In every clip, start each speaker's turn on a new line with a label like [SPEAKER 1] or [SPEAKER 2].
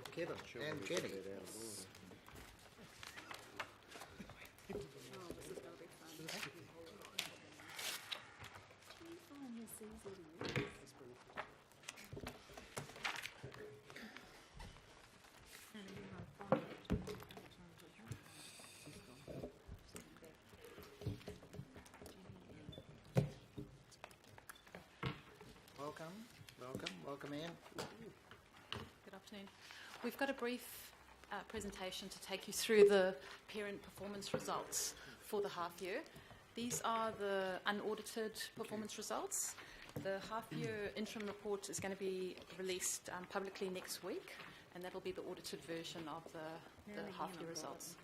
[SPEAKER 1] have Kevin and Jenny.
[SPEAKER 2] Oh, this is going to be fun. Oh, Miss Easy.
[SPEAKER 1] Welcome, Anne.
[SPEAKER 2] Good afternoon. We've got a brief presentation to take you through the parent performance results for the half year. These are the unaudited performance results. The half-year interim report is going to be released publicly next week, and that will be the audited version of the half-year results.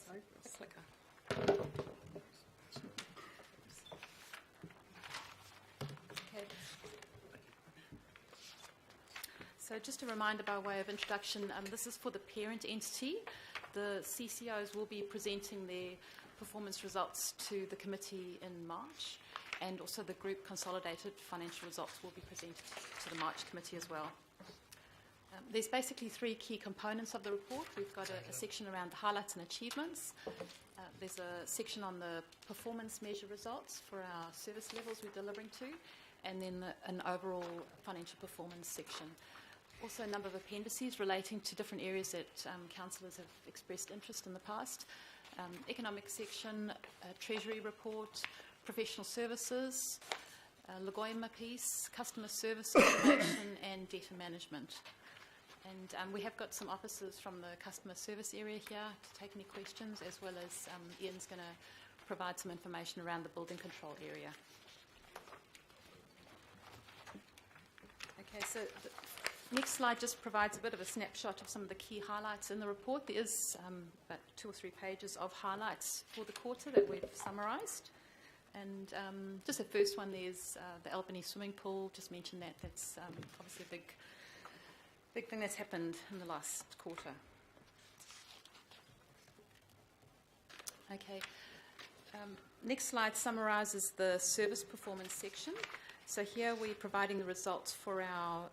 [SPEAKER 2] The clicker. Okay. So just a reminder by way of introduction, this is for the parent entity. The CCOs will be presenting their performance results to the committee in March, and also the group consolidated financial results will be presented to the March committee as well. There's basically three key components of the report. We've got a section around the highlights and achievements. There's a section on the performance measure results for our service levels we're delivering to, and then an overall financial performance section. Also a number of appendices relating to different areas that councillors have expressed interest in the past. Economic section, treasury report, professional services, Lagoima piece, customer service information, and data management. And we have got some officers from the customer service area here to take any questions, as well as Ian's going to provide some information around the building control area. Okay, so the next slide just provides a bit of a snapshot of some of the key highlights in the report. There is about 2 or 3 pages of highlights for the quarter that we've summarised. And just the first one, there's the Albany swimming pool. Just mentioned that. That's obviously a big thing that's happened in the last quarter. Okay. Next slide summarises the service performance section. So here we're providing the results for our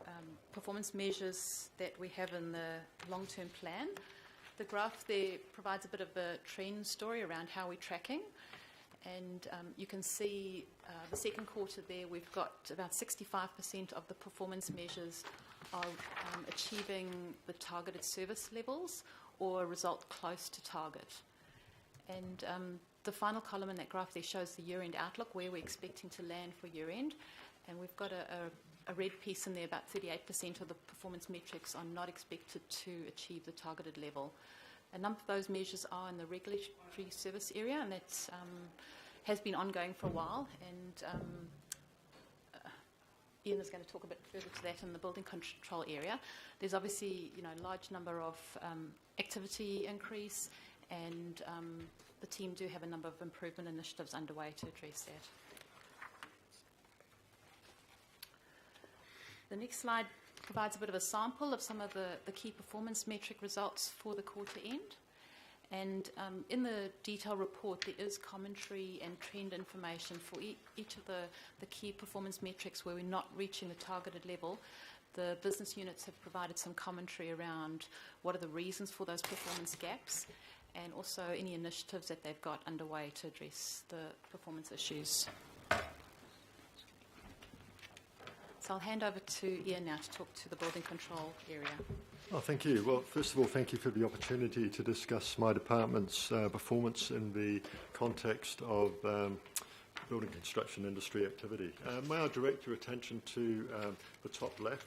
[SPEAKER 2] performance measures that we have in the long-term plan. The graph there provides a bit of a trend story around how we're tracking. And you can see the second quarter there, we've got about 65% of the performance measures are achieving the targeted service levels or a result close to target. And the final column in that graph there shows the year-end outlook, where we're expecting to land for year-end. And we've got a red piece in there, about 38% of the performance metrics are not expected to achieve the targeted level. A number of those measures are in the regulatory service area, and that has been ongoing for a while. And Ian is going to talk a bit further to that in the building control area. There's obviously, a large number of activity increase, and the team do have a number of improvement initiatives underway to address that. The next slide provides a bit of a sample of some of the key performance metric results for the quarter end. And in the detailed report, there is commentary and trend information for each of the key performance metrics where we're not reaching the targeted level. The business units have provided some commentary around what are the reasons for those performance gaps, and also any initiatives that they've got underway to address the performance issues. So I'll hand over to Ian now to talk to the building control area.
[SPEAKER 3] Oh, thank you. Well, first of all, thank you for the opportunity to discuss my department's performance in the context of building construction industry activity. May I direct your attention to the top left,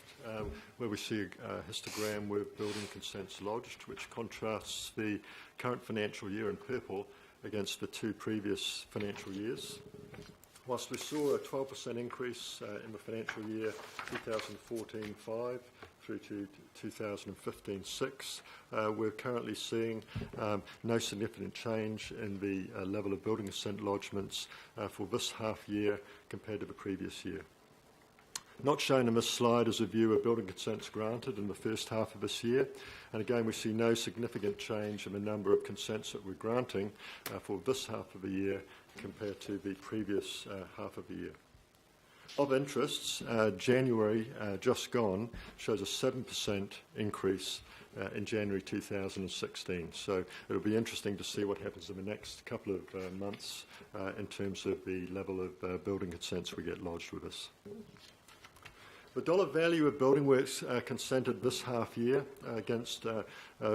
[SPEAKER 3] where we see a histogram with building consents lodged, which contrasts the current financial year in purple against the 2 previous financial years. Whilst we saw a 12% increase in the financial year 2014-5 through to 2015-6, we're currently seeing no significant change in the level of building consent lodgements for this half year compared to the previous year. Not shown in this slide is a view of building consents granted in the first half of this year, and again we see no significant change in the number of consents that we're granting for this half of the year compared to the previous half of the year. Of interests, January just gone shows a 7% increase in January 2016. So it'll be interesting to see what happens in the next couple of months in terms of the level of building consents we get lodged with us. The dollar value of building works consented this half year against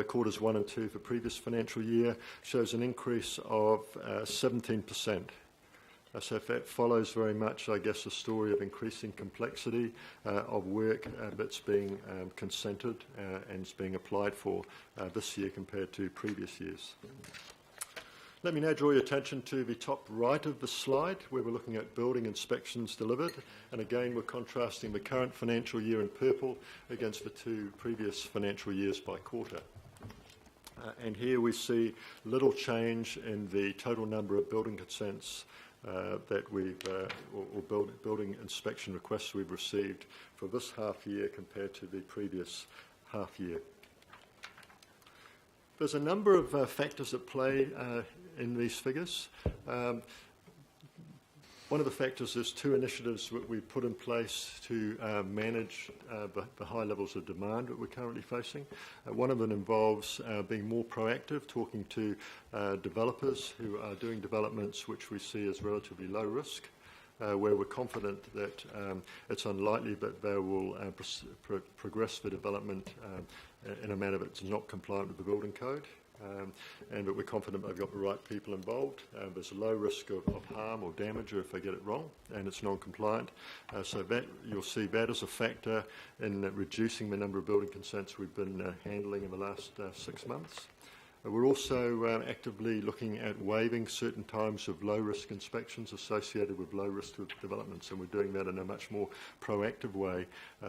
[SPEAKER 3] quarters 1 and 2 for previous financial year shows an increase of 17%. So that follows very much, I guess, a story of increasing complexity of work that's being consented and is being applied for this year compared to previous years. Let me now draw your attention to the top right of the slide where we're looking at building inspections delivered, and again we're contrasting the current financial year in purple against the 2 previous financial years by quarter. And here we see little change in the total number of building consents that we've, or building inspection requests we've received for this half year compared to the previous half year. There's a number of factors at play in these figures. One of the factors is 2 initiatives that we've put in place to manage the high levels of demand that we're currently facing. One of them involves being more proactive, talking to developers who are doing developments which we see as relatively low risk, where we're confident that it's unlikely that they will progress the development in a manner that's not compliant with the building code. And that we're confident they've got the right people involved. There's a low risk of harm or damage if they get it wrong, and it's non-compliant. So that you'll see that as a factor in reducing the number of building consents we've been handling in the last 6 months. We're also actively looking at waiving certain times of low-risk inspections associated with low-risk developments, and we're doing that in a much more proactive way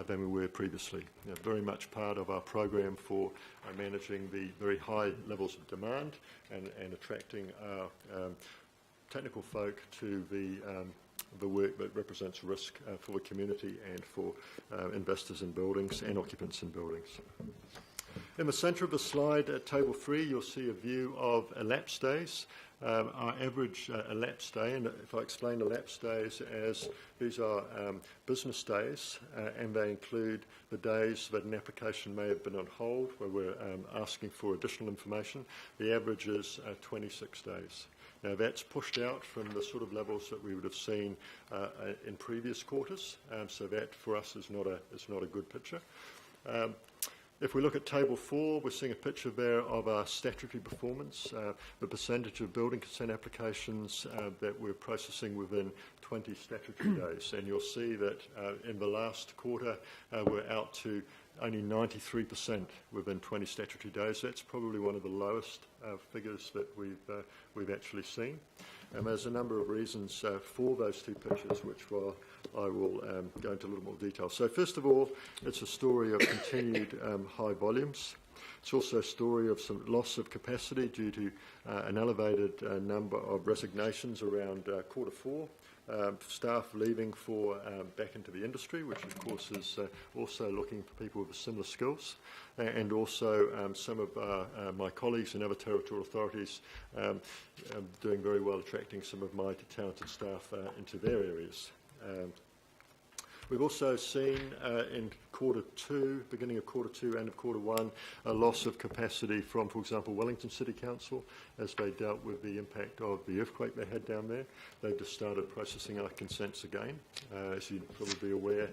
[SPEAKER 3] than we were previously. Very much part of our program for managing the very high levels of demand and attracting our technical folk to the work that represents risk for the community and for investors in buildings and occupants in buildings. In the centre of the slide at table 3, you'll see a view of elapsed days. Our average elapsed day, and if I explain elapsed days as these are business days, and they include the days that an application may have been on hold, where we're asking for additional information, the average is 26 days. Now that's pushed out from the sort of levels that we would have seen in previous quarters, so that for us is not a good picture. If we look at table 4, we're seeing a picture there of our statutory performance, the percentage of building consent applications that we're processing within 20 statutory days. And you'll see that in the last quarter, we're out to only 93% within 20 statutory days. That's probably one of the lowest figures that we've actually seen. And there's a number of reasons for those 2 pictures, which I will go into a little more detail. So first of all, it's a story of continued high volumes. It's also a story of some loss of capacity due to an elevated number of resignations around quarter 4. Staff leaving for back into the industry, which of course is also looking for people with similar skills, and also some of my colleagues in other territorial authorities doing very well attracting some of my talented staff into their areas. We've also seen in quarter 2, beginning of quarter 2, end of quarter 1, a loss of capacity from, for example, Wellington City Council as they dealt with the impact of the earthquake they had down there. They've just started processing our consents again. As you're probably aware,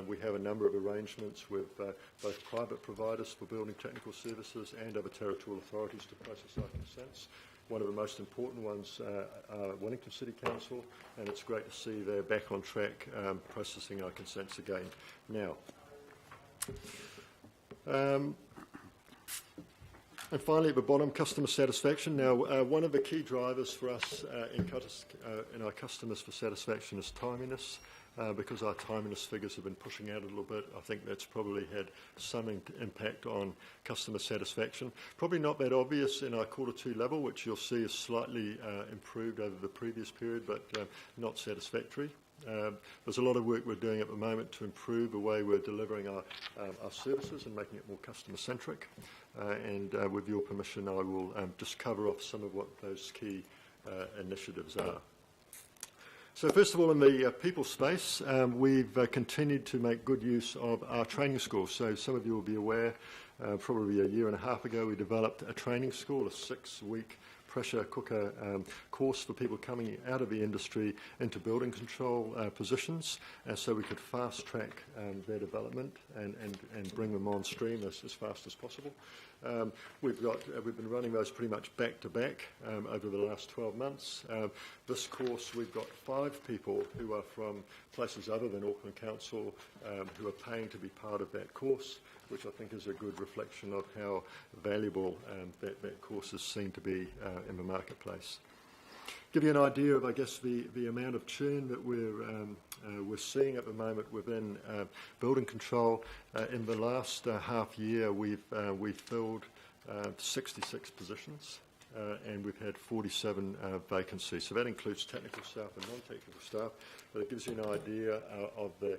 [SPEAKER 3] we have a number of arrangements with both private providers for building technical services and other territorial authorities to process our consents. One of the most important ones are Wellington City Council, and it's great to see they're back on track processing our consents again now. And finally, at the bottom, customer satisfaction. Now, one of the key drivers for us in our customers for satisfaction is timeliness. Because our timeliness figures have been pushing out a little bit, I think that's probably had some impact on customer satisfaction. Probably not that obvious in our quarter 2 level, which you'll see is slightly improved over the previous period, but not satisfactory. There's a lot of work we're doing at the moment to improve the way we're delivering our services and making it more customer-centric. And with your permission, I will just cover off some of what those key initiatives are. So first of all, in the people space, we've continued to make good use of our training schools. So some of you will be aware, probably a year and a half ago, we developed a training school, a 6-week pressure cooker course for people coming out of the industry into building control positions, so we could fast track their development and bring them on stream as fast as possible. We've been running those pretty much back to back over the last 12 months. This course, we've got 5 people who are from places other than Auckland Council who are paying to be part of that course, which I think is a good reflection of how valuable that course is seen to be in the marketplace. Give you an idea of, I guess, the amount of churn that we're seeing at the moment within building control. In the last half year, we've filled 66 positions, and we've had 47 vacancies. So that includes technical staff and non-technical staff, but it gives you an idea of the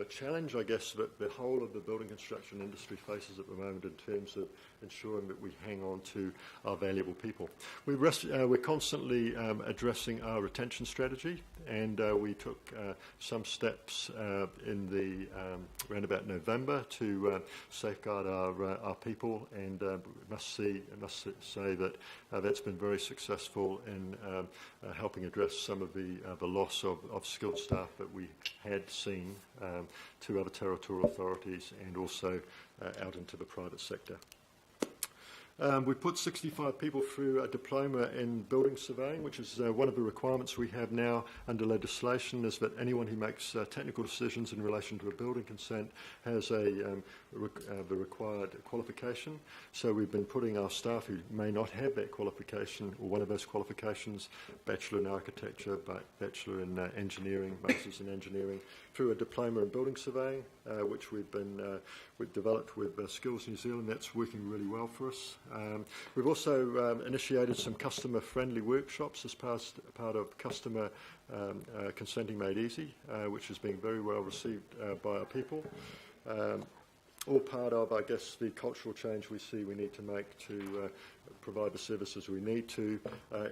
[SPEAKER 3] challenge, I guess, that the whole of the building construction industry faces at the moment in terms of ensuring that we hang on to our valuable people. We're constantly addressing our retention strategy, and we took some steps in the around about November to safeguard our people, and must say that that's been very successful in helping address some of the loss of skilled staff that we had seen to other territorial authorities and also out into the private sector. We put 65 people through a diploma in building surveying, which is one of the requirements we have now under legislation, is that anyone who makes technical decisions in relation to a building consent has the required qualification. So we've been putting our staff who may not have that qualification, or one of those qualifications, Bachelor in Architecture, Bachelor in Engineering, Masters in Engineering, through a diploma in building surveying, which we've developed with Skills New Zealand. That's working really well for us. We've also initiated some customer-friendly workshops as part of Customer Consenting Made Easy, which has been very well received by our people. All part of, I guess, the cultural change we see we need to make to provide the services we need to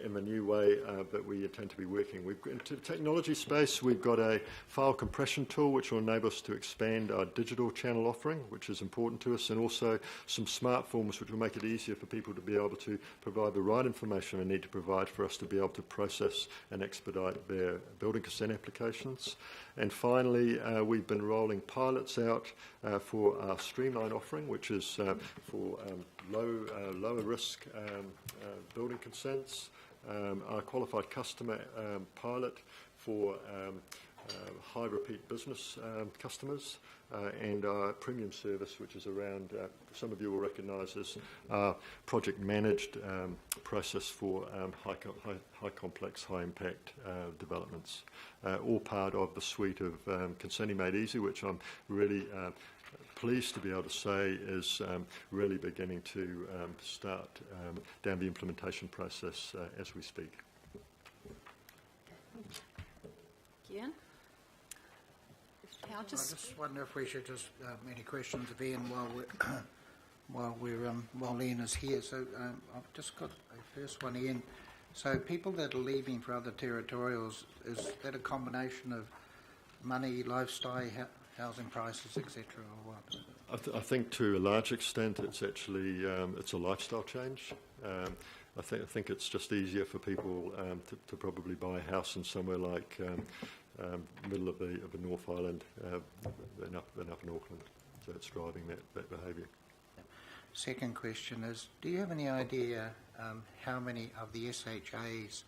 [SPEAKER 3] in the new way that we intend to be working. Into the technology space, we've got a file compression tool which will enable us to expand our digital channel offering, which is important to us, and also some smart forms which will make it easier for people to be able to provide the right information they need to provide for us to be able to process and expedite their building consent applications. And finally, we've been rolling pilots out for our Streamline offering, which is for lower risk building consents, our qualified customer pilot for high repeat business customers, and our premium service, which is around, some of you will recognise this, project managed process for high complex, high impact developments. All part of the suite of Consenting Made Easy, which I'm really pleased to be able to say is really beginning to start down the implementation process as we speak.
[SPEAKER 2] Ian?
[SPEAKER 1] I just wonder if we should just any questions of Ian while Ian is here. So I've just got a first one, Ian. So people that are leaving for other territorials, is that a combination of money, lifestyle, housing prices, etc., or what?
[SPEAKER 3] I think to a large extent it's actually it's a lifestyle change. I think it's just easier for people to probably buy a house in somewhere like middle of the North Island than up in Auckland. So it's driving that behaviour.
[SPEAKER 1] Second question is, do you have any idea how many of the SHAs,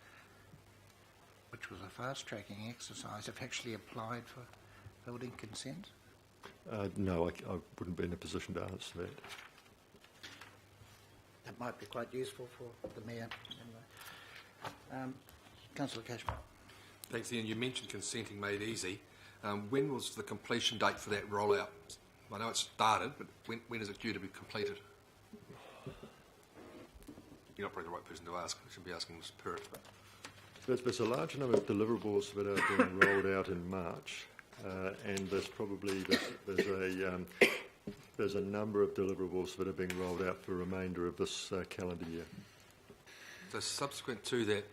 [SPEAKER 1] which was a fast-tracking exercise, have actually applied for building consent?
[SPEAKER 3] No, I wouldn't be in a position to answer that.
[SPEAKER 1] That might be quite useful for the Mayor. Councillor Cashman.
[SPEAKER 4] Thanks, Ian. You mentioned Consenting Made Easy. When was the completion date for that rollout? I know it started, but when is it due to be completed? You're not probably the right person to ask. I should be asking Ms. Perrott.
[SPEAKER 3] There's a large number of deliverables that are being rolled out in March, and there's a number of deliverables that are being rolled out for the remainder of this calendar year.
[SPEAKER 4] So subsequent to that,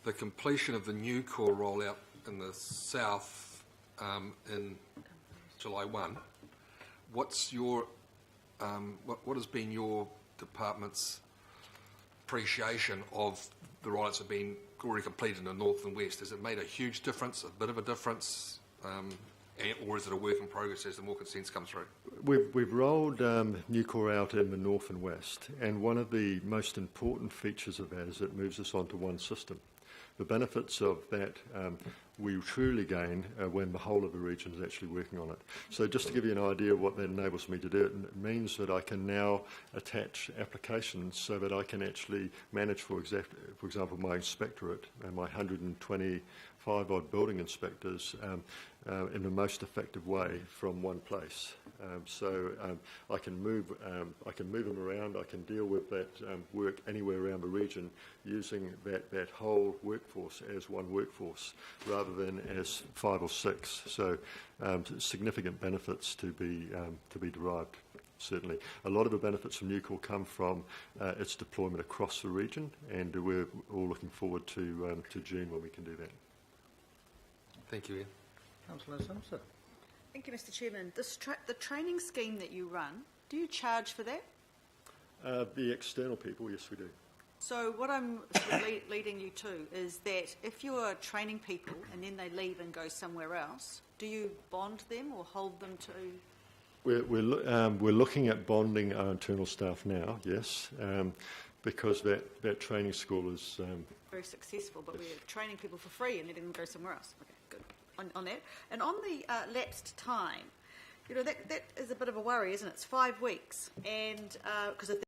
[SPEAKER 4] the completion of the new core rollout in the south in July 1. What's your what has been your department's appreciation of the rollouts that have been already completed in the north and west? Has it made a huge difference, a bit of a difference, or is it a work in progress as the more consents come through?
[SPEAKER 3] We've rolled Nucor out in the north and west, and one of the most important features of that is it moves us onto one system. The benefits of that we truly gain when the whole of the region is actually working on it. So just to give you an idea of what that enables me to do, it means that I can now attach applications so that I can actually manage, for example, my inspectorate and my 125 odd building inspectors in the most effective way from one place. I can move them around. I can deal with that work anywhere around the region using that whole workforce as one workforce rather than as 5 or 6. So significant benefits to be derived. Certainly, a lot of the benefits from Nucor come from its deployment across the region, and we're all looking forward to June when we can do that.
[SPEAKER 4] Thank you, Ian.
[SPEAKER 1] Councillor Simpson.
[SPEAKER 5] Thank you, Mr. Chairman. The training scheme that you run, do you charge for that?
[SPEAKER 3] The external people, yes, we do.
[SPEAKER 5] So what I'm sort of leading you to is that if you're training people and then they leave and go somewhere else, do you bond them or hold them to?
[SPEAKER 3] We're looking at bonding our internal staff now, yes, because that training school is
[SPEAKER 5] Very successful, but we're training people for free and letting them go somewhere else. Okay, good. On that. And on the lapsed time, you know, that is a bit of a worry, isn't it? It's 5 weeks, and because